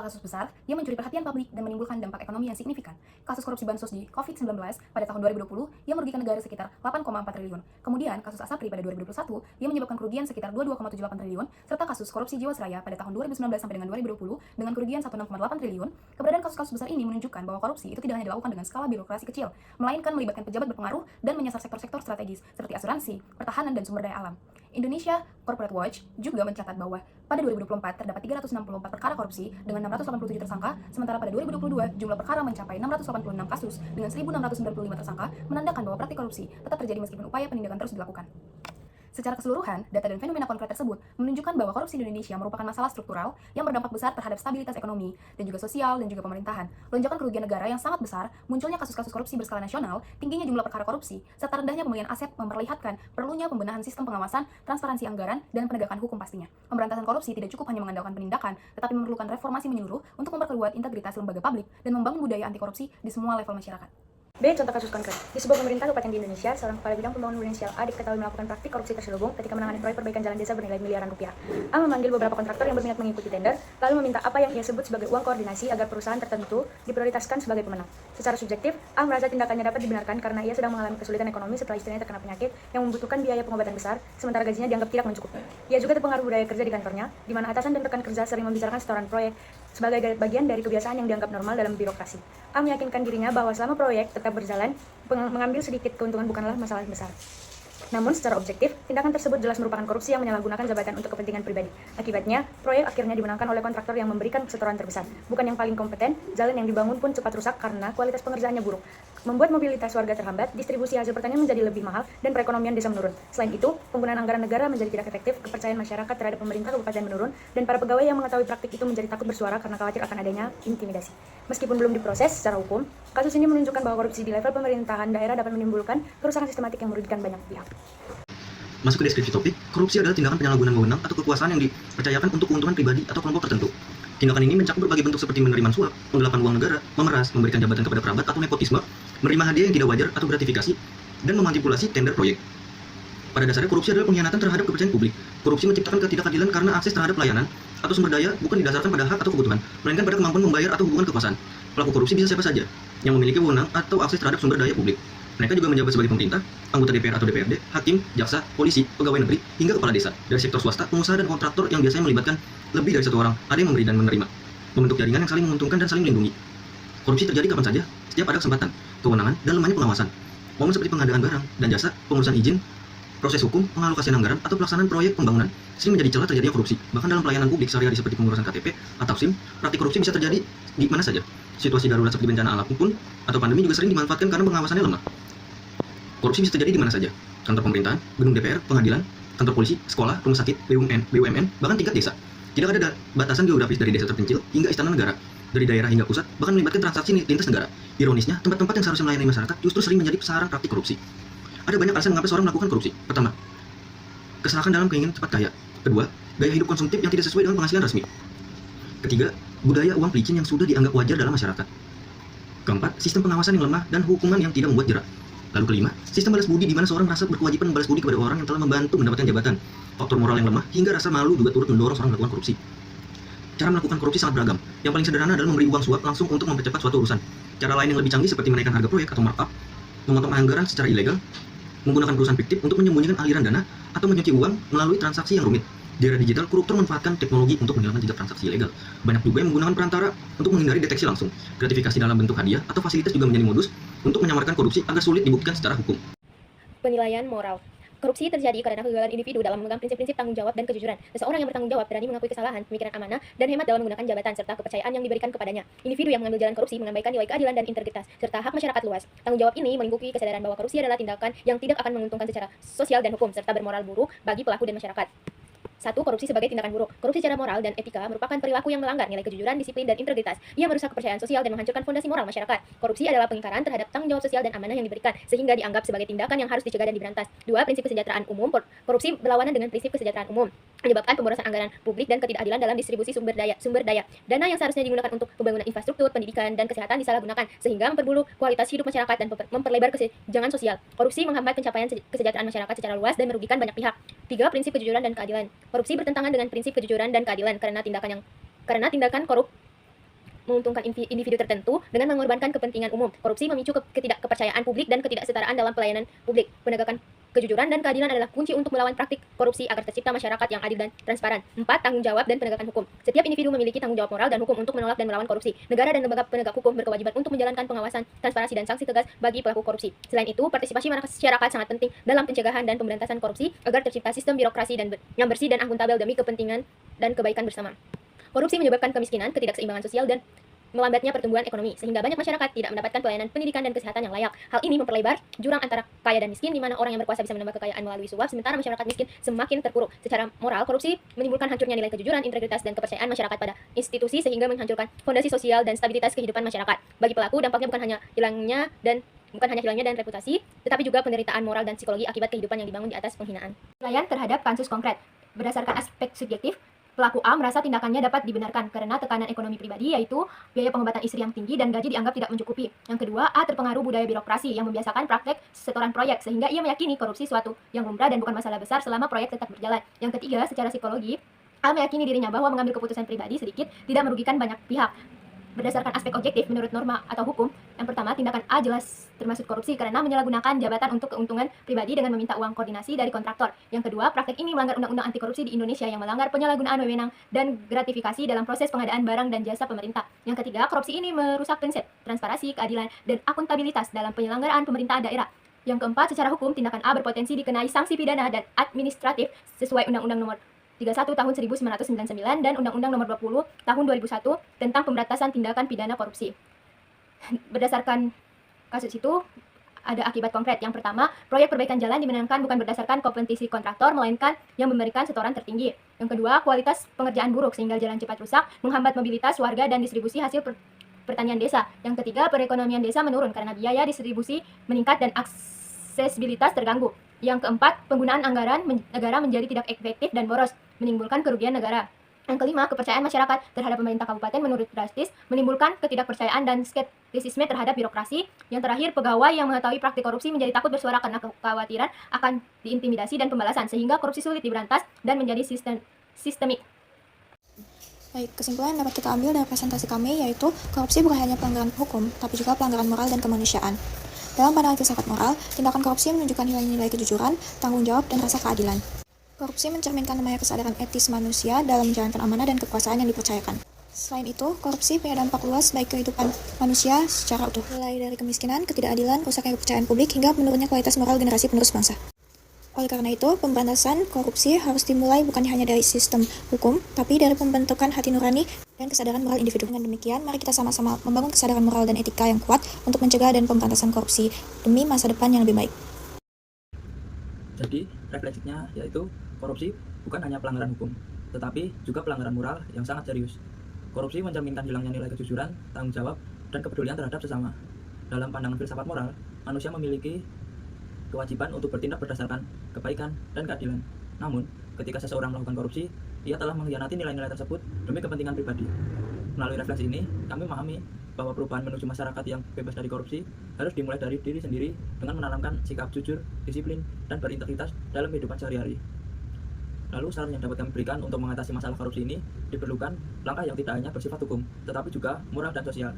sejumlah kasus besar yang mencuri perhatian publik dan menimbulkan dampak ekonomi yang signifikan. Kasus korupsi bansos di COVID-19 pada tahun 2020 yang merugikan negara sekitar 8,4 triliun. Kemudian kasus Asapri pada 2021 yang menyebabkan kerugian sekitar 22,78 triliun, serta kasus korupsi Jiwasraya pada tahun 2019 sampai dengan 2020 dengan kerugian 16,8 triliun. Keberadaan kasus-kasus besar ini menunjukkan bahwa korupsi itu tidak hanya dilakukan dengan skala birokrasi kecil, melainkan melibatkan pejabat berpengaruh dan menyasar sektor-sektor strategis seperti asuransi, pertahanan, dan sumber daya alam. Indonesia Corporate Watch juga mencatat bahwa pada 2024 terdapat 364 perkara korupsi dengan 687 tersangka, sementara pada 2022 jumlah perkara mencapai 686 kasus dengan 1.695 tersangka, menandakan bahwa praktik korupsi tetap terjadi meskipun upaya penindakan terus dilakukan. Secara keseluruhan, data dan fenomena konkret tersebut menunjukkan bahwa korupsi di Indonesia merupakan masalah struktural yang berdampak besar terhadap stabilitas ekonomi dan juga sosial dan juga pemerintahan. Lonjakan kerugian negara yang sangat besar, munculnya kasus-kasus korupsi berskala nasional, tingginya jumlah perkara korupsi, serta rendahnya pemulihan aset memperlihatkan perlunya pembenahan sistem pengawasan, transparansi anggaran, dan penegakan hukum pastinya. Pemberantasan korupsi tidak cukup hanya mengandalkan penindakan, tetapi memerlukan reformasi menyeluruh untuk memperkuat integritas lembaga publik dan membangun budaya anti korupsi di semua level masyarakat. B. Contoh kasus konkret. Di sebuah pemerintah kabupaten di Indonesia, seorang kepala bidang pembangunan Indonesia A diketahui melakukan praktik korupsi terselubung ketika menangani proyek perbaikan jalan desa bernilai miliaran rupiah. A memanggil beberapa kontraktor yang berminat mengikuti tender, lalu meminta apa yang ia sebut sebagai uang koordinasi agar perusahaan tertentu diprioritaskan sebagai pemenang. Secara subjektif, A merasa tindakannya dapat dibenarkan karena ia sedang mengalami kesulitan ekonomi setelah istrinya terkena penyakit yang membutuhkan biaya pengobatan besar, sementara gajinya dianggap tidak mencukupi. Ia juga terpengaruh budaya kerja di kantornya, di mana atasan dan rekan kerja sering membicarakan setoran proyek sebagai bagian dari kebiasaan yang dianggap normal dalam birokrasi. A meyakinkan dirinya bahwa selama proyek tetap berjalan, mengambil sedikit keuntungan bukanlah masalah besar. Namun secara objektif, tindakan tersebut jelas merupakan korupsi yang menyalahgunakan jabatan untuk kepentingan pribadi. Akibatnya, proyek akhirnya dimenangkan oleh kontraktor yang memberikan setoran terbesar. Bukan yang paling kompeten, jalan yang dibangun pun cepat rusak karena kualitas pengerjaannya buruk. Membuat mobilitas warga terhambat, distribusi hasil pertanian menjadi lebih mahal, dan perekonomian desa menurun. Selain itu, penggunaan anggaran negara menjadi tidak efektif, kepercayaan masyarakat terhadap pemerintah kabupaten menurun, dan para pegawai yang mengetahui praktik itu menjadi takut bersuara karena khawatir akan adanya intimidasi. Meskipun belum diproses secara hukum, kasus ini menunjukkan bahwa korupsi di level pemerintahan daerah dapat menimbulkan kerusakan sistematik yang merugikan banyak pihak. Masuk ke deskripsi topik, korupsi adalah tindakan penyalahgunaan wewenang atau kekuasaan yang dipercayakan untuk keuntungan pribadi atau kelompok tertentu. Tindakan ini mencakup berbagai bentuk seperti penerimaan suap, penggelapan uang negara, memeras, memberikan jabatan kepada kerabat atau nepotisme, menerima hadiah yang tidak wajar atau gratifikasi, dan memanipulasi tender proyek. Pada dasarnya, korupsi adalah pengkhianatan terhadap kepercayaan publik. Korupsi menciptakan ketidakadilan karena akses terhadap pelayanan atau sumber daya bukan didasarkan pada hak atau kebutuhan, melainkan pada kemampuan membayar atau hubungan kekuasaan. Pelaku korupsi bisa siapa saja yang memiliki wewenang atau akses terhadap sumber daya publik. Mereka juga menjabat sebagai pemerintah, anggota DPR atau DPRD, hakim, jaksa, polisi, pegawai negeri, hingga kepala desa. Dari sektor swasta, pengusaha dan kontraktor yang biasanya melibatkan lebih dari satu orang, ada yang memberi dan menerima. Membentuk jaringan yang saling menguntungkan dan saling melindungi. Korupsi terjadi kapan saja, setiap ada kesempatan, kewenangan, dan lemahnya pengawasan. Momen seperti pengadaan barang dan jasa, pengurusan izin, proses hukum, pengalokasian anggaran, atau pelaksanaan proyek pembangunan sering menjadi celah terjadinya korupsi. Bahkan dalam pelayanan publik sehari-hari seperti pengurusan KTP atau SIM, praktik korupsi bisa terjadi di mana saja. Situasi darurat seperti bencana alam pun atau pandemi juga sering dimanfaatkan karena pengawasannya lemah. Korupsi bisa terjadi di mana saja, kantor pemerintahan, gedung DPR, pengadilan, kantor polisi, sekolah, rumah sakit, BUMN, bahkan tingkat desa. Tidak ada batasan geografis dari desa terpencil hingga istana negara, dari daerah hingga pusat, bahkan melibatkan transaksi lintas negara. Ironisnya, tempat-tempat yang seharusnya melayani masyarakat justru sering menjadi sarang praktik korupsi. Ada banyak alasan mengapa seorang melakukan korupsi. Pertama, kesalahan dalam keinginan cepat kaya. Kedua, gaya hidup konsumtif yang tidak sesuai dengan penghasilan resmi. Ketiga, budaya uang pelicin yang sudah dianggap wajar dalam masyarakat. Keempat, sistem pengawasan yang lemah dan hukuman yang tidak membuat jerak. Lalu kelima, sistem balas budi di mana seorang merasa berkewajiban membalas budi kepada orang yang telah membantu mendapatkan jabatan. Faktor moral yang lemah hingga rasa malu juga turut mendorong seorang melakukan korupsi. Cara melakukan korupsi sangat beragam. Yang paling sederhana adalah memberi uang suap langsung untuk mempercepat suatu urusan. Cara lain yang lebih canggih seperti menaikkan harga proyek atau markup, memotong anggaran secara ilegal, menggunakan perusahaan fiktif untuk menyembunyikan aliran dana, atau mencuci uang melalui transaksi yang rumit. Di era digital, koruptor memanfaatkan teknologi untuk menghilangkan jejak transaksi ilegal. Banyak juga yang menggunakan perantara untuk menghindari deteksi langsung. Gratifikasi dalam bentuk hadiah atau fasilitas juga menjadi modus untuk menyamarkan korupsi agar sulit dibuktikan secara hukum. Penilaian moral. Korupsi terjadi karena kegagalan individu dalam memegang prinsip-prinsip tanggung jawab dan kejujuran. Seseorang yang bertanggung jawab berani mengakui kesalahan, pemikiran amanah, dan hemat dalam menggunakan jabatan serta kepercayaan yang diberikan kepadanya. Individu yang mengambil jalan korupsi mengabaikan nilai keadilan dan integritas serta hak masyarakat luas. Tanggung jawab ini melingkupi kesadaran bahwa korupsi adalah tindakan yang tidak akan menguntungkan secara sosial dan hukum serta bermoral buruk bagi pelaku dan masyarakat. 1. Korupsi sebagai tindakan buruk. Korupsi secara moral dan etika merupakan perilaku yang melanggar nilai kejujuran, disiplin, dan integritas. Ia merusak kepercayaan sosial dan menghancurkan fondasi moral masyarakat. Korupsi adalah pengingkaran terhadap tanggung jawab sosial dan amanah yang diberikan, sehingga dianggap sebagai tindakan yang harus dicegah dan diberantas. 2. Prinsip kesejahteraan umum. Korupsi berlawanan dengan prinsip kesejahteraan umum, menyebabkan pemborosan anggaran publik dan ketidakadilan dalam distribusi sumber daya. Dana yang seharusnya digunakan untuk pembangunan infrastruktur, pendidikan, dan kesehatan disalahgunakan, sehingga memperburuk kualitas hidup masyarakat dan memperlebar kesenjangan sosial. Korupsi menghambat pencapaian kesejahteraan masyarakat secara luas dan merugikan banyak pihak. 3. Prinsip kejujuran dan keadilan. Korupsi bertentangan dengan prinsip kejujuran dan keadilan karena tindakan korup menguntungkan individu tertentu dengan mengorbankan kepentingan umum. Korupsi memicu ketidakkepercayaan publik dan ketidaksetaraan dalam pelayanan publik. Penegakan kejujuran dan keadilan adalah kunci untuk melawan praktik korupsi agar tercipta masyarakat yang adil dan transparan. 4. Tanggung jawab dan penegakan hukum. Setiap individu memiliki tanggung jawab moral dan hukum untuk menolak dan melawan korupsi. Negara dan lembaga penegak hukum berkewajiban untuk menjalankan pengawasan, transparansi, dan sanksi tegas bagi pelaku korupsi. Selain itu, partisipasi masyarakat sangat penting dalam pencegahan dan pemberantasan korupsi agar tercipta sistem birokrasi yang bersih dan akuntabel demi kepentingan dan kebaikan bersama. Korupsi menyebabkan kemiskinan, ketidakseimbangan sosial, dan melambatnya pertumbuhan ekonomi, sehingga banyak masyarakat tidak mendapatkan pelayanan pendidikan dan kesehatan yang layak. Hal ini memperlebar jurang antara kaya dan miskin, di mana orang yang berkuasa bisa menambah kekayaan melalui suap, sementara masyarakat miskin semakin terpuruk. Secara moral, korupsi menimbulkan hancurnya nilai kejujuran, integritas, dan kepercayaan masyarakat pada institusi, sehingga menghancurkan fondasi sosial dan stabilitas kehidupan masyarakat. Bagi pelaku, dampaknya bukan hanya hilangnya dan reputasi, tetapi juga penderitaan moral dan psikologi akibat kehidupan yang dibangun di atas penghinaan. Penilaian terhadap kasus konkret. Berdasarkan aspek subjektif, pelaku A merasa tindakannya dapat dibenarkan karena tekanan ekonomi pribadi, yaitu biaya pengobatan istri yang tinggi dan gaji dianggap tidak mencukupi. Yang kedua, A terpengaruh budaya birokrasi yang membiasakan praktek setoran proyek, sehingga ia meyakini korupsi suatu yang lumrah dan bukan masalah besar selama proyek tetap berjalan. Yang ketiga, secara psikologi, A meyakini dirinya bahwa mengambil keputusan pribadi sedikit tidak merugikan banyak pihak. Berdasarkan aspek objektif menurut norma atau hukum, yang pertama, tindakan A jelas termasuk korupsi karena menyalahgunakan jabatan untuk keuntungan pribadi dengan meminta uang koordinasi dari kontraktor. Yang kedua, praktek ini melanggar undang-undang anti korupsi di Indonesia yang melanggar penyalahgunaan wewenang dan gratifikasi dalam proses pengadaan barang dan jasa pemerintah. Yang ketiga, korupsi ini merusak prinsip transparansi, keadilan, dan akuntabilitas dalam penyelenggaraan pemerintahan daerah. Yang keempat, secara hukum, tindakan A berpotensi dikenai sanksi pidana dan administratif sesuai Undang-Undang Nomor 31 Tahun 1999 dan Undang-Undang Nomor 20 Tahun 2001 tentang pemberantasan tindakan pidana korupsi. Berdasarkan kasus itu, ada akibat konkret. Yang pertama, proyek perbaikan jalan dimenangkan bukan berdasarkan kompetisi kontraktor, melainkan yang memberikan setoran tertinggi. Yang kedua, kualitas pengerjaan buruk sehingga jalan cepat rusak, menghambat mobilitas warga dan distribusi hasil pertanian desa. Yang ketiga, perekonomian desa menurun karena biaya distribusi meningkat dan aksesibilitas terganggu. Yang keempat, penggunaan anggaran negara menjadi tidak efektif dan boros, menimbulkan kerugian negara. Yang kelima, kepercayaan masyarakat terhadap pemerintah kabupaten menurun drastis, menimbulkan ketidakpercayaan dan skeptisisme terhadap birokrasi. Yang terakhir, pegawai yang mengetahui praktik korupsi menjadi takut bersuara karena kekhawatiran akan diintimidasi dan pembalasan, sehingga korupsi sulit diberantas dan menjadi sistemik. Baik, kesimpulan yang dapat kita ambil dari presentasi kami yaitu korupsi bukan hanya pelanggaran hukum, tapi juga pelanggaran moral dan kemanusiaan. Dalam pandangan filsafat moral, tindakan korupsi menunjukkan hilangnya nilai kejujuran, tanggung jawab, dan rasa keadilan. Korupsi mencerminkan lemahnya kesadaran etis manusia dalam menjalankan amanah dan kekuasaan yang dipercayakan. Selain itu, korupsi punya dampak luas baik kehidupan manusia secara utuh, mulai dari kemiskinan, ketidakadilan, rusaknya kepercayaan publik, hingga menurunnya kualitas moral generasi penerus bangsa. Oleh karena itu, pemberantasan korupsi harus dimulai bukan hanya dari sistem hukum, tapi dari pembentukan hati nurani dan kesadaran moral individu. Dengan demikian, mari kita sama-sama membangun kesadaran moral dan etika yang kuat untuk mencegah dan pemberantasan korupsi demi masa depan yang lebih baik. Jadi, refleksinya yaitu korupsi bukan hanya pelanggaran hukum, tetapi juga pelanggaran moral yang sangat serius. Korupsi mencerminkan hilangnya nilai kejujuran, tanggung jawab, dan kepedulian terhadap sesama. Dalam pandangan filsafat moral, manusia memiliki kewajiban untuk bertindak berdasarkan kebaikan dan keadilan. Namun, ketika seseorang melakukan korupsi, ia telah mengkhianati nilai-nilai tersebut demi kepentingan pribadi. Melalui refleksi ini, kami memahami bahwa perubahan menuju masyarakat yang bebas dari korupsi harus dimulai dari diri sendiri dengan menanamkan sikap jujur, disiplin, dan berintegritas dalam kehidupan sehari-hari. Lalu, saran yang dapat kami berikan untuk mengatasi masalah korupsi ini, diperlukan langkah yang tidak hanya bersifat hukum, tetapi juga moral dan sosial.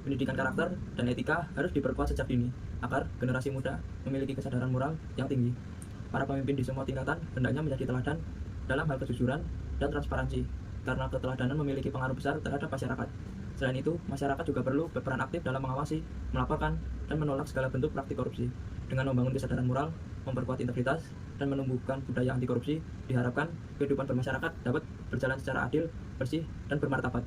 Pendidikan karakter dan etika harus diperkuat sejak dini, agar generasi muda memiliki kesadaran moral yang tinggi. Para pemimpin di semua tingkatan hendaknya menjadi teladan dalam hal kejujuran dan transparansi, karena keteladanan memiliki pengaruh besar terhadap masyarakat. Selain itu, masyarakat juga perlu berperan aktif dalam mengawasi, melaporkan, dan menolak segala bentuk praktik korupsi. Dengan membangun kesadaran moral, memperkuat integritas, dan menumbuhkan budaya anti korupsi, diharapkan kehidupan bermasyarakat dapat berjalan secara adil, bersih, dan bermartabat.